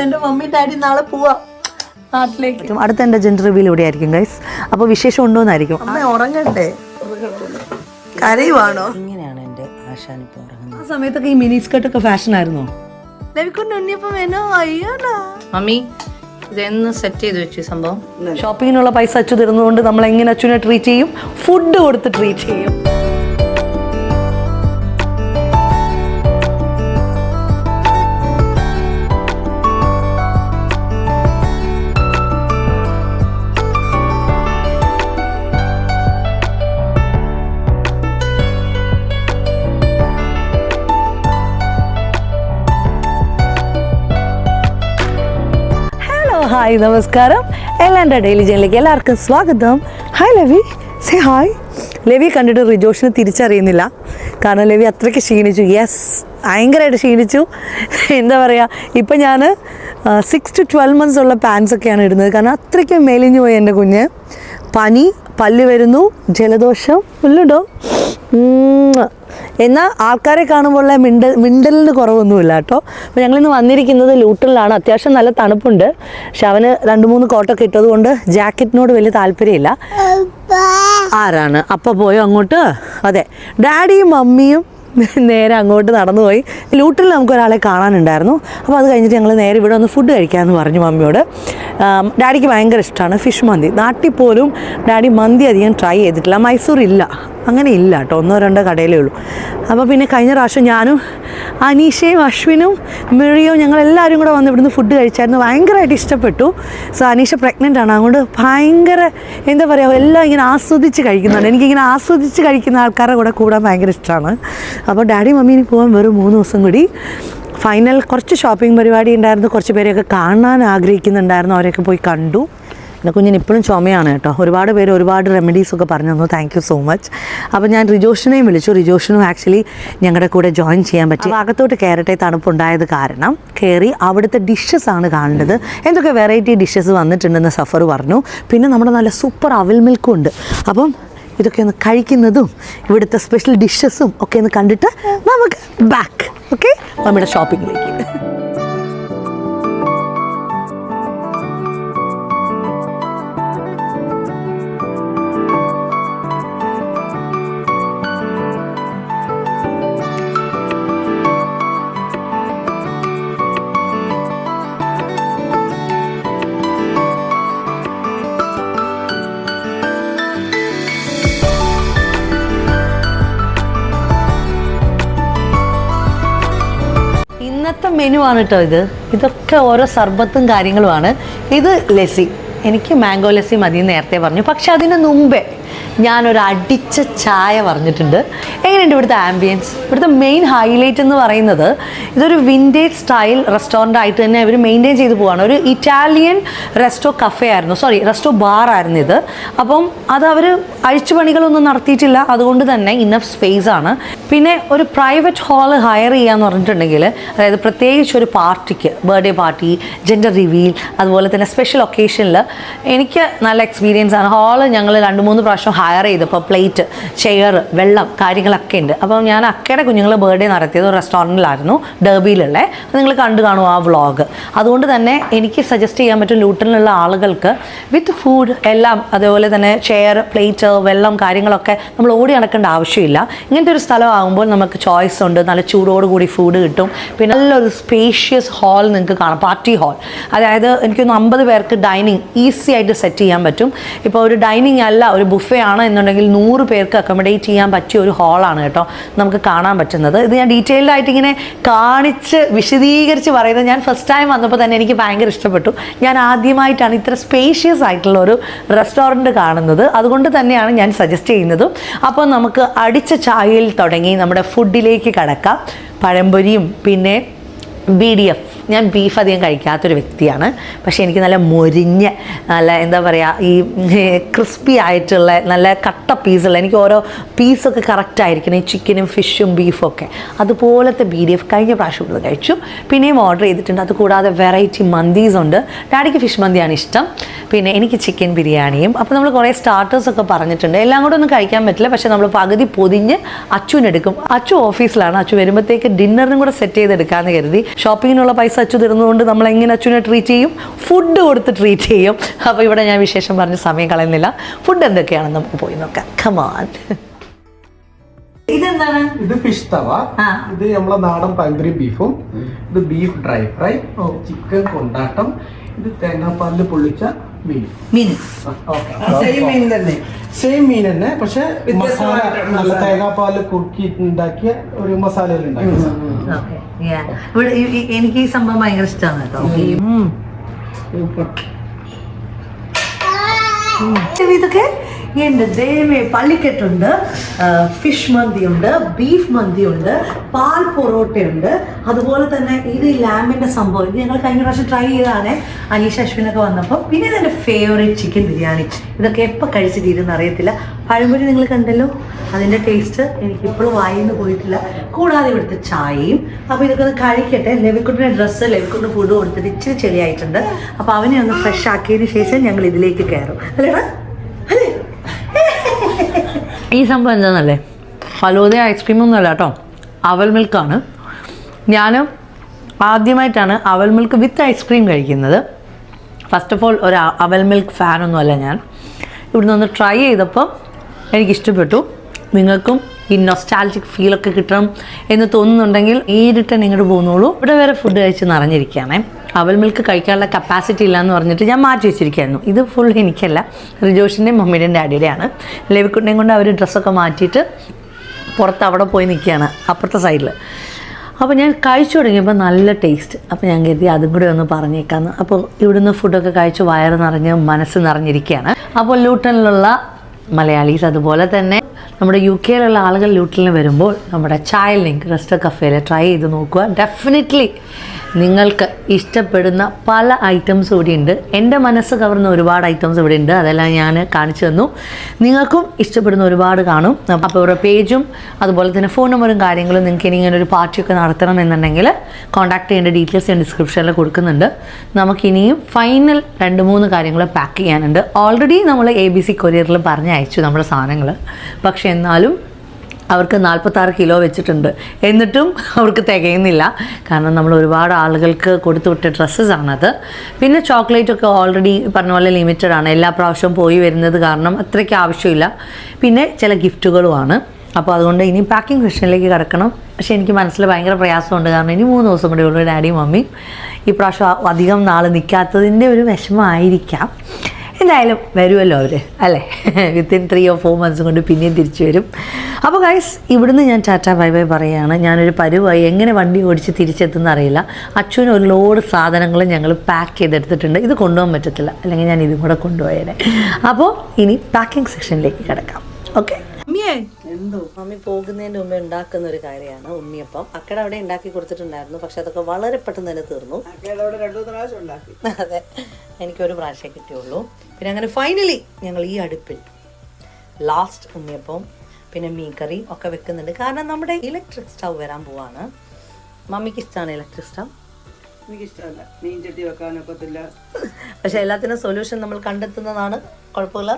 എൻ്റെ mummy daddy നാളെ പോവാം നാട്ടിലേക്ക്. അടുത്ത എൻ്റെ ജെൻഡർ റിവീൽ ഇവിടെ ആയിരിക്കും ഗൈസ്. അപ്പോൾ വിശേഷം ഉണ്ടോന്നായിരിക്കും. അമ്മ ഉറങ്ങണ്ടേ? കരയുവാണോ? ഇങ്ങനെയാണ് എൻ്റെ ആശാൻ ഇപ്പോൾ ഉറങ്ങുന്നത്. ആ സമയത്തൊക്കെ ഈ മിനി സ്കർട്ടൊക്കെ ഫാഷൻ ആയിരുന്നോ? ലവിക്കൊണ്ട് ഉണ്ണിയപ്പം വേണോ? അയ്യോടാ മമ്മി ഇതെന്ന് സെറ്റ് ചെയ്ത് വെച്ചു സംഭവം. ഷോപ്പിങ്ങിനുള്ള പൈസ അച്ചു തരുന്നതുകൊണ്ട് നമ്മൾ എങ്ങനെ അച്ഛനെ ട്രീറ്റ് ചെയ്യും? ഫുഡ് കൊടുത്ത് ട്രീറ്റ് ചെയ്യും. ഹായ് നമസ്കാരം, എല്ലാൻ്റെ ഡെയിലി ജേണിലേക്ക് എല്ലാവർക്കും സ്വാഗതം. Hi ലവി, say hi. ലവി കണ്ടിട്ട് റിജോഷിനെ തിരിച്ചറിയുന്നില്ല, കാരണം ലവി അത്രയ്ക്ക് ക്ഷീണിച്ചു. യെസ്, ഭയങ്കരമായിട്ട് ക്ഷീണിച്ചു. എന്താ പറയുക, ഇപ്പം ഞാൻ 6 to 12 months ഉള്ള പാൻസൊക്കെയാണ് ഇടുന്നത്, കാരണം അത്രയ്ക്ക് മെലിഞ്ഞു പോയി എൻ്റെ കുഞ്ഞ്. പനി, പല്ല് വരുന്നു, ജലദോഷം ഉള്ളിടോ. എന്നാൽ ആൾക്കാരെ കാണുമ്പോൾ മിണ്ടലിന് കുറവൊന്നുമില്ല കേട്ടോ. അപ്പോൾ ഞങ്ങളിന്ന് വന്നിരിക്കുന്നത് ലൂട്ടണിലാണ്. അത്യാവശ്യം നല്ല തണുപ്പുണ്ട്, പക്ഷെ അവന് 2-3 കോട്ടൊക്കെ ഇട്ടത് കൊണ്ട് ജാക്കറ്റിനോട് വലിയ താല്പര്യമില്ല. ആരാണ് അപ്പം പോയോ അങ്ങോട്ട്? അതെ, ഡാഡിയും മമ്മിയും നേരെ അങ്ങോട്ട് നടന്നു പോയി. ലൂട്ടിൽ നമുക്കൊരാളെ കാണാനുണ്ടായിരുന്നു. അപ്പോൾ അത് കഴിഞ്ഞിട്ട് ഞങ്ങൾ നേരെ ഇവിടെ ഒന്ന് ഫുഡ് കഴിക്കാമെന്ന് പറഞ്ഞു മമ്മിയോട്. ഡാഡിക്ക് ഭയങ്കര ഇഷ്ടമാണ് ഫിഷ് മന്തി. നാട്ടിൽ പോലും ഡാഡി മന്തി അധികം ട്രൈ ചെയ്തിട്ടില്ല. മൈസൂർ ഇല്ല, അങ്ങനെ ഇല്ല കേട്ടോ, 1-2 കടയിലേ ഉള്ളൂ. അപ്പോൾ പിന്നെ കഴിഞ്ഞ പ്രാവശ്യം ഞാനും അനീഷയും അശ്വിനും മിറിയോ ഞങ്ങളെല്ലാവരും കൂടെ വന്ന് ഇവിടുന്ന് ഫുഡ് കഴിച്ചായിരുന്നു. ഭയങ്കരമായിട്ട് ഇഷ്ടപ്പെട്ടു. സോ അനീഷ പ്രഗ്നൻ്റ് ആണ്, അതുകൊണ്ട് ഭയങ്കര എന്താ പറയുക, എല്ലാം ഇങ്ങനെ ആസ്വദിച്ച് കഴിക്കുന്നുണ്ട്. എനിക്കിങ്ങനെ ആസ്വദിച്ച് കഴിക്കുന്ന ആൾക്കാരുടെ കൂടെ കൂടാൻ ഭയങ്കര ഇഷ്ടമാണ്. അപ്പോൾ ഡാഡി മമ്മീന് പോകാൻ വെറും 3 ദിവസം കൂടി. ഫൈനൽ കുറച്ച് ഷോപ്പിംഗ് പരിപാടി ഉണ്ടായിരുന്നു, കുറച്ച് പേരെയൊക്കെ കാണാൻ ആഗ്രഹിക്കുന്നുണ്ടായിരുന്നു, അവരെയൊക്കെ പോയി കണ്ടു. എൻ്റെ കുഞ്ഞിന് ഇപ്പോഴും ചുമയാണ് കേട്ടോ. ഒരുപാട് പേര് ഒരുപാട് റെമഡീസൊക്കെ പറഞ്ഞു തന്നു, താങ്ക് യു സോ മച്ച്. അപ്പോൾ ഞാൻ റിജോഷിനെയും വിളിച്ചു. റിജോഷിനും ആക്ച്വലി ഞങ്ങളുടെ കൂടെ ജോയിൻ ചെയ്യാൻ പറ്റി. അകത്തോട്ട് കയറട്ടെ, തണുപ്പുണ്ടായത് കാരണം കയറി. അവിടുത്തെ ഡിഷസ് ആണ് കാണേണ്ടത്, എന്തൊക്കെ വെറൈറ്റി ഡിഷസ് വന്നിട്ടുണ്ടെന്ന് സഫർ പറഞ്ഞു. പിന്നെ നമ്മുടെ നല്ല സൂപ്പർ അവിൽ മിൽക്കും ഉണ്ട്. അപ്പം ഇതൊക്കെ ഒന്ന് കഴിക്കുന്നതും ഇവിടുത്തെ സ്പെഷ്യൽ ഡിഷസും ഒക്കെ ഒന്ന് കണ്ടിട്ട് നമുക്ക് ബാക്ക് ഓക്കെ നമ്മുടെ ഷോപ്പിങ്ങിലേക്ക്. ഇന്നത്തെ മെനു ആണ് കേട്ടോ ഇത്. ഇതൊക്കെ ഓരോ സർബത്തും കാര്യങ്ങളുമാണ്. ഇത് ലസ്സി, എനിക്ക് മാംഗോ ലസ്സി മതി നേരത്തെ പറഞ്ഞു. പക്ഷെ അതിന് മുമ്പേ ഞാനൊരു അടിച്ച ചായ പറഞ്ഞിട്ടുണ്ട്. എങ്ങനെയുണ്ട് ഇവിടുത്തെ ആംബിയൻസ്? ഇവിടുത്തെ മെയിൻ ഹൈലൈറ്റ് എന്ന് പറയുന്നത് ഇതൊരു വിൻറ്റേജ് സ്റ്റൈൽ റെസ്റ്റോറൻ്റ് ആയിട്ട് തന്നെ ഇവർ മെയിൻറ്റെയിൻ ചെയ്ത് പോവാണ്. ഒരു ഇറ്റാലിയൻ റെസ്റ്റോ ബാർ ആയിരുന്നു ഇത്. അപ്പം അത് അവർ അഴിച്ചുപണികളൊന്നും നടത്തിയിട്ടില്ല, അതുകൊണ്ട് തന്നെ ഇനഫ് സ്പേസ് ആണ്. പിന്നെ ഒരു പ്രൈവറ്റ് ഹാൾ ഹയർ ചെയ്യാന്ന് പറഞ്ഞിട്ടുണ്ടെങ്കിൽ, അതായത് പ്രത്യേകിച്ച് ഒരു പാർട്ടിക്ക്, ബർത്ത്ഡേ പാർട്ടി, ജെൻഡർ റിവീൽ, അതുപോലെ തന്നെ സ്പെഷ്യൽ ഒക്കേഷനിൽ എനിക്ക് നല്ല എക്സ്പീരിയൻസ് ആണ്. ഹാള് ഞങ്ങൾ 2-3 പ്രാവശ്യം ഹയർ ചെയ്തപ്പോൾ പ്ലേറ്റ്, ചെയർ, വെള്ളം കാര്യങ്ങളൊക്കെ ഉണ്ട്. അപ്പം ഞാൻ അക്കയുടെ കുഞ്ഞുങ്ങൾ ബർത്ത്ഡേ നടത്തിയത് ഒരു റെസ്റ്റോറൻറ്റിലായിരുന്നു, ഡെർബിയിലുള്ള. അത് നിങ്ങൾ കണ്ടു കാണും ആ വ്ളോഗ്. അതുകൊണ്ട് തന്നെ എനിക്ക് സജസ്റ്റ് ചെയ്യാൻ പറ്റും ലൂട്ടണിലുള്ള ആളുകൾക്ക് വിത്ത് ഫുഡ് എല്ലാം, അതേപോലെ തന്നെ ചെയർ, പ്ലേറ്റ്, വെള്ളം കാര്യങ്ങളൊക്കെ നമ്മൾ ഓടി നടക്കേണ്ട ആവശ്യമില്ല. ഇങ്ങനത്തെ ഒരു സ്ഥലമാകുമ്പോൾ നമുക്ക് ചോയ്സ് ഉണ്ട്, നല്ല ചൂടോടുകൂടി ഫുഡ് കിട്ടും. പിന്നെ നല്ലൊരു സ്പേഷ്യസ് ഹാൾ നിങ്ങൾക്ക് കാണാം, പാർട്ടി ഹാൾ. അതായത് എനിക്കൊന്ന് 50 പേർക്ക് ഡൈനിങ് ഈസി ആയിട്ട് സെറ്റ് ചെയ്യാൻ പറ്റും. ഇപ്പോൾ ഒരു ഡൈനിങ് അല്ല, ഒരു ബുഫേ ആണ് എന്നുണ്ടെങ്കിൽ 100 പേർക്ക് അക്കോമഡേറ്റ് ചെയ്യാൻ പറ്റിയ ഒരു ഹാളാണ് കേട്ടോ നമുക്ക് കാണാൻ പറ്റുന്നത്. ഇത് ഞാൻ ഡീറ്റെയിൽഡ് ആയിട്ട് ഇങ്ങനെ കാണിച്ച് വിശദീകരിച്ച് പറയുന്നത്. ഞാൻ ഫസ്റ്റ് ടൈം വന്നപ്പോൾ തന്നെ എനിക്ക് ഭയങ്കര ഇഷ്ടപ്പെട്ടു. ഞാൻ ആദ്യമായിട്ടാണ് ഇത്ര സ്പേഷ്യസ് ആയിട്ടുള്ള ഒരു റെസ്റ്റോറൻറ്റ് കാണുന്നത്, അതുകൊണ്ട് തന്നെയാണ് ഞാൻ സജസ്റ്റ് ചെയ്യുന്നതും. അപ്പോൾ നമുക്ക് അടിച്ച ചായയിൽ തുടങ്ങി നമ്മുടെ ഫുഡിലേക്ക് കടക്കാം. പഴംപൊരിയും പിന്നെ BDF. ഞാൻ ബീഫ് അധികം കഴിക്കാത്തൊരു വ്യക്തിയാണ്, പക്ഷേ എനിക്ക് നല്ല മൊരിഞ്ഞ, നല്ല എന്താ പറയുക, ഈ ക്രിസ്പി ആയിട്ടുള്ള നല്ല കട്ട പീസുള്ള, എനിക്ക് ഓരോ പീസൊക്കെ കറക്റ്റ് ആയിരിക്കണം, ഈ ചിക്കനും ഫിഷും ബീഫും ഒക്കെ. അതുപോലത്തെ BDF കഴിഞ്ഞ പ്രാവശ്യം ഇവിടെ കഴിച്ചു. പിന്നെയും ഓർഡർ ചെയ്തിട്ടുണ്ട്. അതുകൂടാതെ വെറൈറ്റി മന്തീസ് ഉണ്ട്. ഡാഡിക്ക് ഫിഷ് മന്തിയാണ് ഇഷ്ടം. പിന്നെ എനിക്ക് ചിക്കൻ ബിരിയാണിയും. അപ്പോൾ നമ്മൾ കുറേ സ്റ്റാർട്ടേഴ്സൊക്കെ പറഞ്ഞിട്ടുണ്ട്. എല്ലാം കൂടെ ഒന്നും കഴിക്കാൻ പറ്റില്ല, പക്ഷേ നമ്മൾ പകുതി പൊതിഞ്ഞ് അച്ചുവിനെടുക്കും. അച്ചു ഓഫീസിലാണ്. അച്ചു വരുമ്പോഴത്തേക്ക് ഡിന്നറിനും കൂടെ സെറ്റ് ചെയ്തെടുക്കാമെന്ന് കരുതി. ഷോപ്പിങ്ങിനുള്ള പൈസ അച്ചു തരുന്നതുകൊണ്ട് നമ്മൾ എങ്ങനെ അച്ചുവിനെ ട്രീറ്റ് ചെയ്യും? ഫുഡ് കൊടുത്ത് ട്രീറ്റ് ചെയ്യും. അപ്പോൾ ഇവിടെ ഞാൻ വിശേഷം പറഞ്ഞ് സമയം കളയുന്നില്ല. ഫുഡ് എന്തൊക്കെയാണെന്ന് നമുക്ക് പോയി നോക്കാം. കമാൻ. ഇതെന്താണ്? ഇത് ഫിഷ് തവ, ഇത് നമ്മളെ നാടൻ പൈമ്പരി ബീഫും, ഇത് ബീഫ് ഡ്രൈ ഫ്രൈ, ചിക്കൻ കൊണ്ടാട്ടം, ഇത് തേങ്ങാപ്പാലിൽ പൊള്ളിച്ച മീൻ. സെയിം മീൻ തന്നെ, പക്ഷെ മസാല നല്ല തേങ്ങാപ്പാലിൽ കുറുക്കി ഉണ്ടാക്കിയ ഒരു മസാലയിൽ ഉണ്ടാക്കിയ. എനിക്ക് ഈ സംഭവം ഭയങ്കര ഇഷ്ടമാണ് കേട്ടോ. ഇതൊക്കെ എൻ്റെ ദൈവമേ, പള്ളിക്കെട്ടുണ്ട്, ഫിഷ് മന്തിയുണ്ട്, ബീഫ് മന്തിയുണ്ട്, പാൽ പൊറോട്ടയുണ്ട്, അതുപോലെ തന്നെ ഇത് ലാമ്പിൻ്റെ സംഭവം. ഇത് ഞങ്ങൾ കഴിഞ്ഞ പ്രാവശ്യം ട്രൈ ചെയ്തതാണ് അനീഷ് അശ്വിനൊക്കെ വന്നപ്പോൾ. പിന്നെ ഇതെൻ്റെ ഫേവറേറ്റ് ചിക്കൻ ബിരിയാണി. ഇതൊക്കെ എപ്പോൾ കഴിച്ച് തീരുമെന്ന് അറിയത്തില്ല. പഴംപൊരി നിങ്ങൾ കണ്ടല്ലോ, അതിൻ്റെ ടേസ്റ്റ് എനിക്കിപ്പോഴും വായിന്ന് പോയിട്ടില്ല. കൂടാതെ ഇവിടുത്തെ ചായയും. അപ്പോൾ ഇതൊക്കെ ഒന്ന് കഴിക്കട്ടെ. ലെവിക്കുട്ടിൻ്റെ ഡ്രസ്സ് ലെവിക്കുട്ടിന് ഫുഡ് കൊടുത്തിട്ട് ഇച്ചിരി ചെളിയായിട്ടുണ്ട്. അപ്പോൾ അവനെ ഒന്ന് ഫ്രഷ് ആക്കിയതിന് ശേഷം ഞങ്ങൾ ഇതിലേക്ക് കയറും. അല്ലേടാ? അല്ലേ? ഈ സംഭവം എന്താണെന്നല്ലേ, ഫലൂദ ഐസ്ക്രീമൊന്നും അല്ല കേട്ടോ, അവൽ മിൽക്കാണ്. ഞാൻ ആദ്യമായിട്ടാണ് അവൽ മിൽക്ക് വിത്ത് ഐസ്ക്രീം കഴിക്കുന്നത്. ഫസ്റ്റ് ഓഫ് ഓൾ ഒരു അവൽ മിൽക്ക് ഫാനൊന്നും അല്ല ഞാൻ. ഇവിടുന്ന് ഒന്ന് ട്രൈ ചെയ്തപ്പോൾ എനിക്കിഷ്ടപ്പെട്ടു. നിങ്ങൾക്കും ഈ നൊസ്റ്റാൾജിക് ഫീലൊക്കെ കിട്ടണം എന്ന് തോന്നുന്നുണ്ടെങ്കിൽ ഈ റിട്ടേൺ ഇങ്ങോട്ട് പോകുന്നുള്ളൂ. ഇവിടെ വേറെ ഫുഡ് കഴിച്ച് നിറഞ്ഞിരിക്കുകയാണേ. അവൽ മിൽക്ക് കഴിക്കാനുള്ള കപ്പാസിറ്റി ഇല്ല എന്ന് പറഞ്ഞിട്ട് ഞാൻ മാറ്റി വെച്ചിരിക്കുകയായിരുന്നു. ഇത് ഫുൾ എനിക്കല്ല, റിജോഷിൻ്റെയും മമ്മിയുടെയും ഡാഡിയുടെയാണ്. ലെവിക്കുട്ടിനെയും കൊണ്ട് അവർ ഡ്രസ്സൊക്കെ മാറ്റിയിട്ട് പുറത്ത് അവിടെ പോയി നിൽക്കുകയാണ്, അപ്പുറത്തെ സൈഡിൽ. അപ്പോൾ ഞാൻ കഴിച്ചു തുടങ്ങിയപ്പോൾ നല്ല ടേസ്റ്റ്. അപ്പോൾ ഞാൻ കരുതി അതും കൂടെ ഒന്ന് പറഞ്ഞേക്കാമെന്ന്. അപ്പോൾ ഇവിടുന്ന് ഫുഡൊക്കെ കഴിച്ച് വയറ് നിറഞ്ഞ് മനസ്സ് നിറഞ്ഞിരിക്കുകയാണ്. അപ്പോൾ ലൂട്ടണിലുള്ള മലയാളീസ്, അതുപോലെ തന്നെ നമ്മുടെ UK ആളുകൾ ലൂട്ടലിന് വരുമ്പോൾ നമ്മുടെ ചൈൽഡ് ലിങ്ക് റെസ്റ്റോ കഫേയിൽ ട്രൈ ചെയ്ത് നോക്കുക. ഡെഫിനറ്റ്ലി നിങ്ങൾക്ക് ഇഷ്ടപ്പെടുന്ന പല ഐറ്റംസ് ഇവിടെ ഉണ്ട്. എൻ്റെ മനസ്സ് കവർന്ന ഒരുപാട് ഐറ്റംസ് ഇവിടെ ഉണ്ട്. അതെല്ലാം ഞാൻ കാണിച്ചു തന്നു. നിങ്ങൾക്കും ഇഷ്ടപ്പെടുന്ന ഒരുപാട് കാണും. അപ്പോൾ ഇവരുടെ പേജും അതുപോലെ തന്നെ ഫോൺ നമ്പറും കാര്യങ്ങളും നിങ്ങൾക്ക് ഇനി ഇങ്ങനെ ഒരു പാർട്ടിയൊക്കെ നടത്തണം എന്നുണ്ടെങ്കിൽ കോൺടാക്ട് ചെയ്യേണ്ട ഡീറ്റെയിൽസ് ഞാൻ ഡിസ്ക്രിപ്ഷനിൽ കൊടുക്കുന്നുണ്ട്. നമുക്കിനിയും ഫൈനൽ 2-3 കാര്യങ്ങൾ പാക്ക് ചെയ്യാനുണ്ട്. ഓൾറെഡി നമ്മൾ ABC കൊറിയറിൽ പറഞ്ഞയച്ചു നമ്മുടെ സാധനങ്ങൾ. പക്ഷേ എന്നാലും അവർക്ക് 46 കിലോ വെച്ചിട്ടുണ്ട്. എന്നിട്ടും അവർക്ക് തികയുന്നില്ല. കാരണം നമ്മൾ ഒരുപാട് ആളുകൾക്ക് കൊടുത്തു വിട്ട ഡ്രസ്സസാണത്. പിന്നെ ചോക്ലേറ്റൊക്കെ ഓൾറെഡി പറഞ്ഞ പോലെ ലിമിറ്റഡ് ആണ്. എല്ലാ പ്രാവശ്യവും പോയി വരുന്നത് കാരണം അത്രയ്ക്ക് ആവശ്യമില്ല. പിന്നെ ചില ഗിഫ്റ്റുകളുമാണ്. അപ്പോൾ അതുകൊണ്ട് ഇനി പാക്കിംഗ് സെക്ഷനിലേക്ക് കിടക്കണം. പക്ഷേ എനിക്ക് മനസ്സിൽ ഭയങ്കര പ്രയാസമുണ്ട്. കാരണം ഇനി 3 ദിവസം കൂടെ ഉള്ളൂ ഡാഡിയും മമ്മിയും. ഈ പ്രാവശ്യം അധികം നാൾ നിൽക്കാത്തതിൻ്റെ ഒരു വിഷമമായിരിക്കാം. എന്തായാലും വരുമല്ലോ അവർ, അല്ലേ? വിത്തിൻ 3 or 4 months കൊണ്ട് പിന്നെയും തിരിച്ചു വരും. അപ്പോൾ ഗൈസ്, ഇവിടുന്ന് ഞാൻ ടാറ്റ ബൈ ബൈ പറയുകയാണ്. ഞാനൊരു പരുവായി എങ്ങനെ വണ്ടി ഓടിച്ച് തിരിച്ചെത്തുന്ന അറിയില്ല. അച്ഛന് ഒരു ലോഡ് സാധനങ്ങൾ ഞങ്ങൾ പാക്ക് ചെയ്തെടുത്തിട്ടുണ്ട്. ഇത് കൊണ്ടുപോകാൻ പറ്റത്തില്ല, അല്ലെങ്കിൽ ഞാൻ ഇതും കൂടെ കൊണ്ടുപോയേനെ. അപ്പോൾ ഇനി പാക്കിംഗ് സെക്ഷനിലേക്ക് കിടക്കാം. ഓക്കെ. മമ്മി പോകുന്നതിൻ്റെ മുമ്പ് ഉണ്ടാക്കുന്ന ഒരു കാര്യമാണ് ഉണ്ണിയപ്പം. അക്കടെ അവിടെ ഉണ്ടാക്കി കൊടുത്തിട്ടുണ്ടായിരുന്നു, പക്ഷെ അതൊക്കെ വളരെ പെട്ടെന്ന് തന്നെ തീർന്നു. അതെ, എനിക്കൊരു പ്രാവശ്യം കിട്ടിയുള്ളൂ. പിന്നെ അങ്ങനെ ഫൈനലി ഞങ്ങൾ ഈ അടുപ്പിൽ ലാസ്റ്റ് ഉണ്ണിയപ്പം പിന്നെ മീൻ കറി ഒക്കെ വെക്കുന്നുണ്ട്. കാരണം നമ്മുടെ ഇലക്ട്രിക് സ്റ്റൗ വരാൻ പോവാണ്. മമ്മിക്ക് ഇഷ്ടമാണ് ഇലക്ട്രിക് സ്റ്റൗ. എനിക്കിഷ്ടമല്ല, മീൻ ചട്ടി വെക്കാനൊക്കത്തില്ല. പക്ഷെ എല്ലാത്തിനും സൊല്യൂഷൻ നമ്മൾ കണ്ടെത്തുന്നതാണ്. കുഴപ്പമില്ല.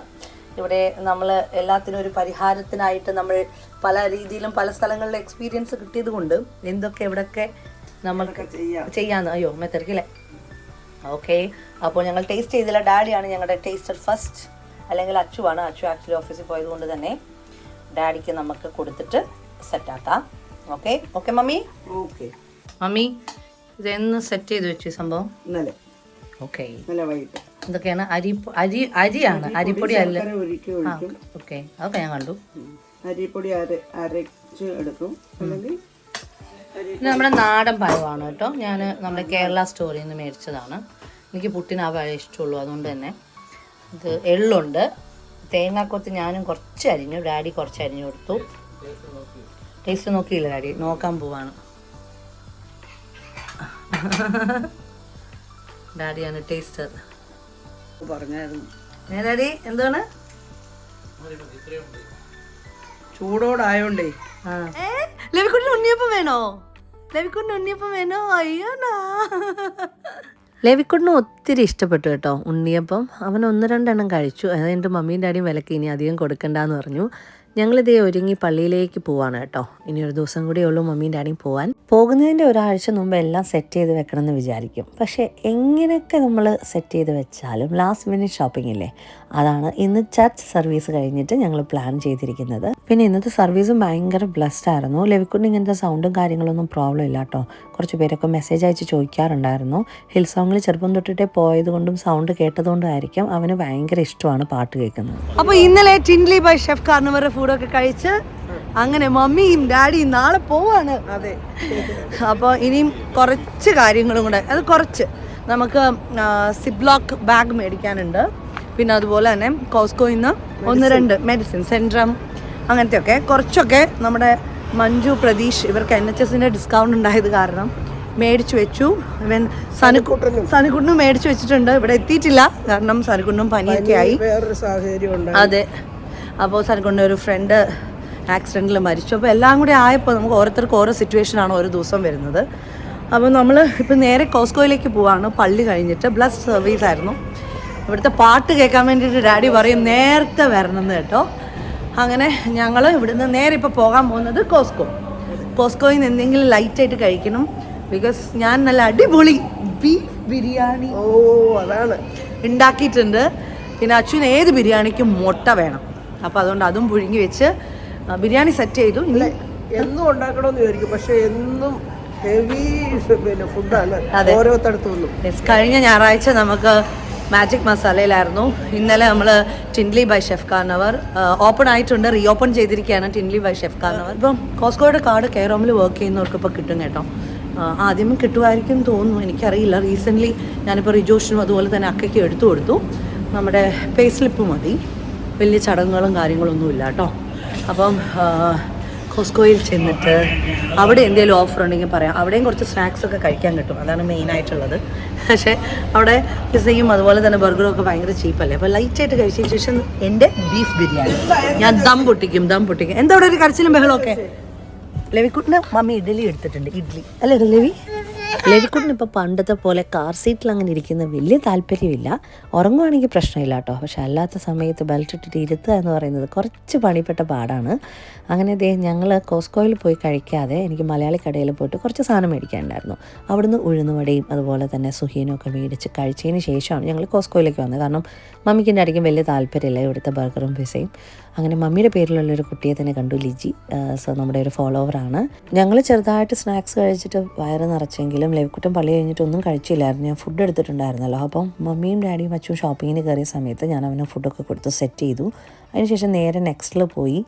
ഇവിടെ നമ്മൾ എല്ലാത്തിനും ഒരു പരിഹാരത്തിനായിട്ട് നമ്മൾ പല രീതിയിലും പല സ്ഥലങ്ങളിലെ എക്സ്പീരിയൻസ് കിട്ടിയത് കൊണ്ട് എന്തൊക്കെ എവിടെയൊക്കെ നമ്മൾക്ക് ചെയ്യാന്ന്. അയ്യോ മെത്തർക്കില്ലേ? ഓക്കെ. അപ്പോൾ ഞങ്ങൾ ടേസ്റ്റ് ചെയ്തില്ല. ഡാഡിയാണ് ഞങ്ങളുടെ ടേസ്റ്റർ ഫസ്റ്റ്, അല്ലെങ്കിൽ അച്ചുവാണ്. അച്ചു ആക്ച്വലി ഓഫീസിൽ പോയത് കൊണ്ട് തന്നെ ഡാഡിക്ക് നമുക്ക് കൊടുത്തിട്ട് സെറ്റാക്കാം. Okay okay mummy. Okay mummy, ഇതെന്ന് സെറ്റ് ചെയ്ത് വെച്ചു സംഭവം? ഇന്നലെ. ഓക്കെ. ഇന്നലെ വൈകിട്ട്. എന്തൊക്കെയാണ്? അരിയാണ്, അരിപ്പൊടി അല്ല? ഓക്കെ, അതൊക്കെ ഞാൻ കണ്ടു. അരിപ്പൊടി അരച്ച് എടുക്കും. അല്ലെങ്കിൽ ഇത് നമ്മുടെ നാടൻ പഴമാണ് കേട്ടോ. ഞാൻ നമ്മുടെ കേരള സ്റ്റോറിൽ നിന്ന് മേടിച്ചതാണ്. എനിക്ക് പുട്ടിന് ആ പഴം ഇഷ്ടമുള്ളൂ, അതുകൊണ്ട് തന്നെ. ഇത് എള്ളുണ്ട്, തേങ്ങാക്കൊത്ത് ഞാനും കുറച്ച് അരിഞ്ഞു, ഡാഡി കുറച്ച് അരിഞ്ഞു കൊടുത്തു. ടേസ്റ്റ് നോക്കിയില്ല ഡാഡി, നോക്കാൻ പോവാണ്. ഡാഡിയാണ് ടേസ്റ്റർ. പറഞ്ഞായിരുന്നു ഡാഡി എന്താണ്? ചൂടോടായോണ്ടേ. ലവിക്കുട്ടിന് ഉണ്ണിയപ്പം വേണോ? ലവിക്കുട്ടിന് ഉണ്ണിയപ്പം വേണോ? അയ്യോടാ. ലേവിക്കുട്ടിനും ഒത്തിരി ഇഷ്ടപ്പെട്ടു കേട്ടോ ഉണ്ണിയപ്പം. അവൻ 1-2 കഴിച്ചു. അത് എൻ്റെ മമ്മിയും ഡാഡിയും വിലക്ക് ഇനി അധികം കൊടുക്കണ്ടെന്ന് പറഞ്ഞു. ഞങ്ങളിതേ ഒരുങ്ങി പള്ളിയിലേക്ക് പോവാണ് കേട്ടോ. ഇനി ഒരു ദിവസം കൂടിയേ ഉള്ളൂ മമ്മിയും ഡാഡിയും പോകാൻ. പോകുന്നതിൻ്റെ ഒരാഴ്ച മുമ്പ് എല്ലാം സെറ്റ് ചെയ്ത് വെക്കണം എന്ന് വിചാരിക്കും. പക്ഷേ എങ്ങനെയൊക്കെ നമ്മൾ സെറ്റ് ചെയ്ത് വെച്ചാലും ലാസ്റ്റ് മിനിറ്റ് ഷോപ്പിംഗ് ഇല്ലേ, അതാണ് ഇന്ന് ചർച്ച് സർവീസ് കഴിഞ്ഞിട്ട് ഞങ്ങൾ പ്ലാൻ ചെയ്തിരിക്കുന്നത്. പിന്നെ ഇന്നത്തെ സർവീസും ഭയങ്കര ബ്ലസ്ഡ് ആയിരുന്നു. ലെവിക്കുട്ടിന് ഇങ്ങനത്തെ സൗണ്ടും കാര്യങ്ങളൊന്നും പ്രോബ്ലം ഇല്ല കേട്ടോ. കുറച്ച് പേരൊക്കെ മെസ്സേജ് അയച്ച് ചോദിക്കാറുണ്ടായിരുന്നു. ഹിൽ സോങ്ങിൽ ചെറുപ്പം തൊട്ടിട്ടേ പോയതുകൊണ്ടും സൗണ്ട് കേട്ടതുകൊണ്ടും ആയിരിക്കും അവന് ഭയങ്കര ഇഷ്ടമാണ് പാട്ട് കേൾക്കുന്നത്. അപ്പൊ ഇന്നലെ ടിൻലി ബൈ ഷെഫ് കാർണിവറിന്റെ ഫുഡൊക്കെ കഴിച്ച് അങ്ങനെ മമ്മിയും ഡാഡിയും നാളെ പോവാണ്. അതെ. അപ്പോൾ ഇനിയും കുറച്ച് കാര്യങ്ങളും കൂടെ, അത് കുറച്ച് നമുക്ക് സിബ്ലോക്ക് ബാഗ് മേടിക്കാനുണ്ട്. പിന്നെ അതുപോലെ തന്നെ കോസ്കോയിൽ നിന്ന് 1-2 മെഡിസിൻ സെൻട്രം അങ്ങനത്തെയൊക്കെ കുറച്ചൊക്കെ നമ്മുടെ മഞ്ജു പ്രതീഷ് ഇവർക്ക് NHSന്റെ ഡിസ്കൗണ്ട് ഉണ്ടായത് കാരണം മേടിച്ചു വെച്ചു. ഇവൻ സനുക്കുട്ടിനും മേടിച്ചു വെച്ചിട്ടുണ്ട്. ഇവിടെ എത്തിയിട്ടില്ല കാരണം സനുക്കുട്ടിനും പനിയൊക്കെ ആയി. വേറൊരു സാഹചര്യം ഉണ്ട്. അതെ. അപ്പോൾ സനുക്കുട്ടിൻ്റെ ഒരു ഫ്രണ്ട് ആക്സിഡൻറ്റിൽ മരിച്ചു. അപ്പോൾ എല്ലാം കൂടി ആയപ്പോൾ നമുക്ക് ഓരോരുത്തർക്ക് ഓരോ സിറ്റുവേഷനാണ് ഓരോ ദിവസം വരുന്നത്. അപ്പോൾ നമ്മൾ ഇപ്പോൾ നേരെ കോസ്കോയിലേക്ക് പോവാണ്. പള്ളി കഴിഞ്ഞിട്ട് ബ്ലസ് സർവീസ് ആയിരുന്നു. ഇവിടുത്തെ പാട്ട് കേൾക്കാൻ വേണ്ടിയിട്ട് ഡാഡി പറയും നേരത്തെ വരണമെന്ന് കേട്ടോ. അങ്ങനെ ഞങ്ങൾ ഇവിടുന്ന് നേരെ ഇപ്പോൾ പോകാൻ പോകുന്നത് കോസ്കോയിൽ നിന്ന് എന്തെങ്കിലും ലൈറ്റായിട്ട് കഴിക്കണം. ബിക്കോസ് ഞാൻ നല്ല അടിപൊളി ബീഫ് ബിരിയാണി അതാണ് ഉണ്ടാക്കിയിട്ടുണ്ട്. പിന്നെ അച്ഛന് ഏത് ബിരിയാണിക്കും മുട്ട വേണം. അപ്പോൾ അതുകൊണ്ട് അതും പുഴുങ്ങി വെച്ച് ബിരിയാണി സെറ്റ് ചെയ്തു. എന്നും ഉണ്ടാക്കണമെന്ന് വിചാരിക്കും, പക്ഷെ എന്നും ഹെവി പിന്നെ ഫുഡാണ് ഓരോരുത്തടത്തുനിന്നും. കഴിഞ്ഞ ഞായറാഴ്ച നമുക്ക് മാജിക് മസാലയിലായിരുന്നു. ഇന്നലെ നമ്മൾ ടിൻലി ബൈ ഷെഫ് കാർണവർ ഓപ്പൺ ആയിട്ടുണ്ട്, റീ ഓപ്പൺ ചെയ്തിരിക്കുകയാണ് ടിൻലി ബൈ ഷെഫ് കാർണവർ. ഇപ്പം കോസ്കോയുടെ കാർഡ് കെയറോമിൽ വർക്ക് ചെയ്യുന്നവർക്ക് ഇപ്പോൾ കിട്ടും കേട്ടോ. ആദ്യമേ കിട്ടുമായിരിക്കും തോന്നുന്നു, എനിക്കറിയില്ല. റീസെൻ്റ്ലി ഞാനിപ്പോൾ റിജോഷിനും അതുപോലെ തന്നെ അക്കയ്ക്കും എടുത്തു കൊടുത്തു. നമ്മുടെ പേ സ്ലിപ്പ് മതി, വലിയ ചടങ്ങുകളും കാര്യങ്ങളൊന്നും ഇല്ല കേട്ടോ. അപ്പം കോസ്കോയിൽ ചെന്നിട്ട് അവിടെ എന്തെങ്കിലും ഓഫർ ഉണ്ടെങ്കിൽ പറയാം. അവിടെയും കുറച്ച് സ്നാക്സ് ഒക്കെ കഴിക്കാൻ കിട്ടും, അതാണ് മെയിനായിട്ടുള്ളത്. പക്ഷേ അവിടെ പിസയും അതുപോലെ തന്നെ ബർഗറും ഒക്കെ ഭയങ്കര ചീപ്പല്ലേ. അപ്പോൾ ലൈറ്റായിട്ട് കഴിച്ചതിന് ശേഷം എൻ്റെ ബീഫ് ബിരിയാണി ഞാൻ ദം പൊട്ടിക്കും. എന്താ അവിടെ ഒരു കരച്ചിലും ബഹളമൊക്കെ. ലെവിക്കുട്ടിന് മമ്മി ഇഡ്ഡലി എടുത്തിട്ടുണ്ട്. ഇഡ്ഡലി അല്ലേ ലെവി? ലെവിക്കുട്ടിന് ഇപ്പോൾ പണ്ടത്തെ പോലെ കാർ സീറ്റിൽ അങ്ങനെ ഇരിക്കുന്ന വലിയ താല്പര്യമില്ല. ഉറങ്ങുവാണെങ്കിൽ പ്രശ്നമില്ല കേട്ടോ. പക്ഷെ അല്ലാത്ത സമയത്ത് ബെൽറ്റ് ഇട്ടിട്ട് ഇരുത്തുക എന്ന് പറയുന്നത് കുറച്ച് പണിപ്പെട്ട പാടാണ്. അങ്ങനെ ഞങ്ങൾ കോസ്കോയിൽ പോയി കഴിക്കാതെ എനിക്ക് മലയാളി കടയിൽ പോയിട്ട് കുറച്ച് സാധനം മേടിക്കാനുണ്ടായിരുന്നു. അവിടുന്ന് ഉഴുന്നുവടയും അതുപോലെ തന്നെ സുഹീനും ഒക്കെ മേടിച്ച് കഴിച്ചതിന് ശേഷമാണ് ഞങ്ങൾ കോസ്കോയിലേക്ക് വന്നത്. കാരണം മമ്മിക്ക് എൻ്റെ അടിക്കും വലിയ താല്പര്യമില്ല ഇവിടുത്തെ ബർഗറും പിസയും. അങ്ങനെ മമ്മിയുടെ പേരിലുള്ളൊരു കുട്ടിയെ തന്നെ കണ്ടു, ലിജി. സോ നമ്മുടെ ഒരു ഫോളോവറാണ്. ഞങ്ങൾ ചെറുതായിട്ട് സ്നാക്സ് കഴിച്ചിട്ട് വയറ് നിറച്ചെങ്കിലും ലെവിക്കുട്ടൻ പള്ളി കഴിഞ്ഞിട്ട് ഒന്നും കഴിച്ചില്ലായിരുന്നു. ഞാൻ ഫുഡ് എടുത്തിട്ടുണ്ടായിരുന്നല്ലോ. അപ്പം മമ്മിയും ഡാഡിയും അച്ഛനും ഷോപ്പിങ്ങിന് കയറിയ സമയത്ത് ഞാൻ അവന് ഫുഡൊക്കെ കൊടുത്ത് സെറ്റ് ചെയ്തു. അതിനുശേഷം നേരെ നെക്സ്റ്റിൽ പോയി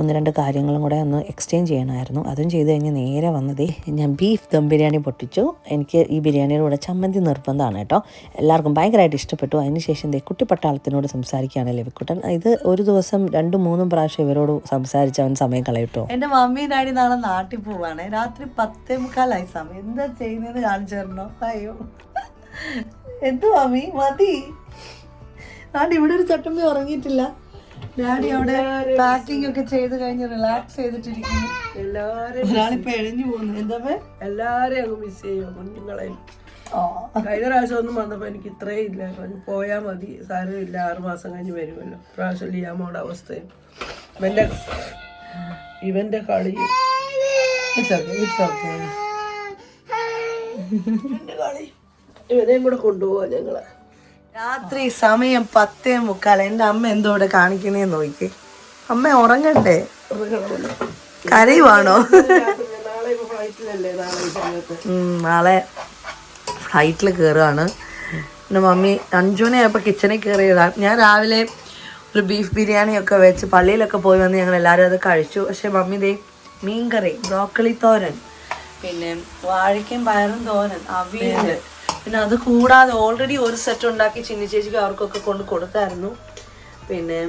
1-2 കാര്യങ്ങളും കൂടെ ഒന്ന് എക്സ്ചേഞ്ച് ചെയ്യണമായിരുന്നു. അതും ചെയ്ത് കഴിഞ്ഞ് നേരെ വന്നതേ ഞാൻ ബീഫ് ദം ബിരിയാണി പൊട്ടിച്ചു. എനിക്ക് ഈ ബിരിയാണിയുടെ കൂടെ ചമ്മന്തി നിർബന്ധമാണ് കേട്ടോ. എല്ലാവർക്കും ഭയങ്കരമായിട്ട് ഇഷ്ടപ്പെട്ടു. അതിനുശേഷം കുട്ടിപ്പട്ടാളത്തിനോട് സംസാരിക്കുകയാണ് ലെവിക്കുട്ടൻ. ഇത് ഒരു ദിവസം 2-3 പ്രാവശ്യം ഇവരോട് സംസാരിച്ച് അവൻ സമയം കളയിട്ടോ. എൻ്റെ മമ്മി ഡാഡി നാളെ നാട്ടിൽ പോവാണ്. രാത്രി 10:45 സമയം. എന്താ ചെയ്യുന്നതെന്ന് കാണിച്ചു തരണോ? അയ്യോ എന്ത് മമ്മി മതി. നാട്ടിൽ ഇവിടെ ഒരു ചട്ടമ്പി ഉറങ്ങിയിട്ടില്ല. ഡാഡി അവിടെ പാക്കിംഗ് ഒക്കെ ചെയ്ത് കഴിഞ്ഞ് റിലാക്സ് ചെയ്തിട്ടിരിക്കുന്നു. ഒരാളിപ്പോ എഴഞ്ഞു പോകുന്നു. എന്താ എല്ലാരെയും അങ്ങ് മിസ് ചെയ്യും കുഞ്ഞുങ്ങളെ. കഴിഞ്ഞ പ്രാവശ്യം ഒന്നും വന്നപ്പോ എനിക്ക് ഇത്രയും ഇല്ല, പോയാ മതി, സാരമില്ല, 6 മാസം കഴിഞ്ഞ് വരുമല്ലോ. പ്രാവശ്യം ലിയാമോടെ അവസ്ഥയും ഇവന്റെ കളിയും ഇവനെയും കൂടെ കൊണ്ടുപോവാ ഞങ്ങള്. രാത്രി സമയം 10:45. എൻ്റെ അമ്മ എന്തോ ഇവിടെ കാണിക്കുന്നേന്ന് നോക്കി. അമ്മ ഉറങ്ങണ്ടേ? കരയുവാണോ? നാളെ ഫ്ലൈറ്റിൽ കയറുകയാണ്. പിന്നെ മമ്മി 5 മണിയായപ്പോൾ കിച്ചണിൽ കയറിയതാണ്. ഞാൻ രാവിലെ ഒരു ബീഫ് ബിരിയാണിയൊക്കെ വെച്ച് പള്ളിയിലൊക്കെ പോയി വന്ന് ഞങ്ങൾ എല്ലാവരും അത് കഴിച്ചു. പക്ഷേ മമ്മി ദേ മീൻകറി, ബ്രോക്കലി തോരൻ, പിന്നെ വാഴയ്ക്കും പയറും തോരൻ, അവിയൽ, പിന്നെ അത് കൂടാതെ ഓൾറെഡി ഒരു സെറ്റ് ഉണ്ടാക്കി ചിന്നി ചേച്ചിക്ക് അവർക്കൊക്കെ കൊണ്ട് കൊടുത്തായിരുന്നു. പിന്നെ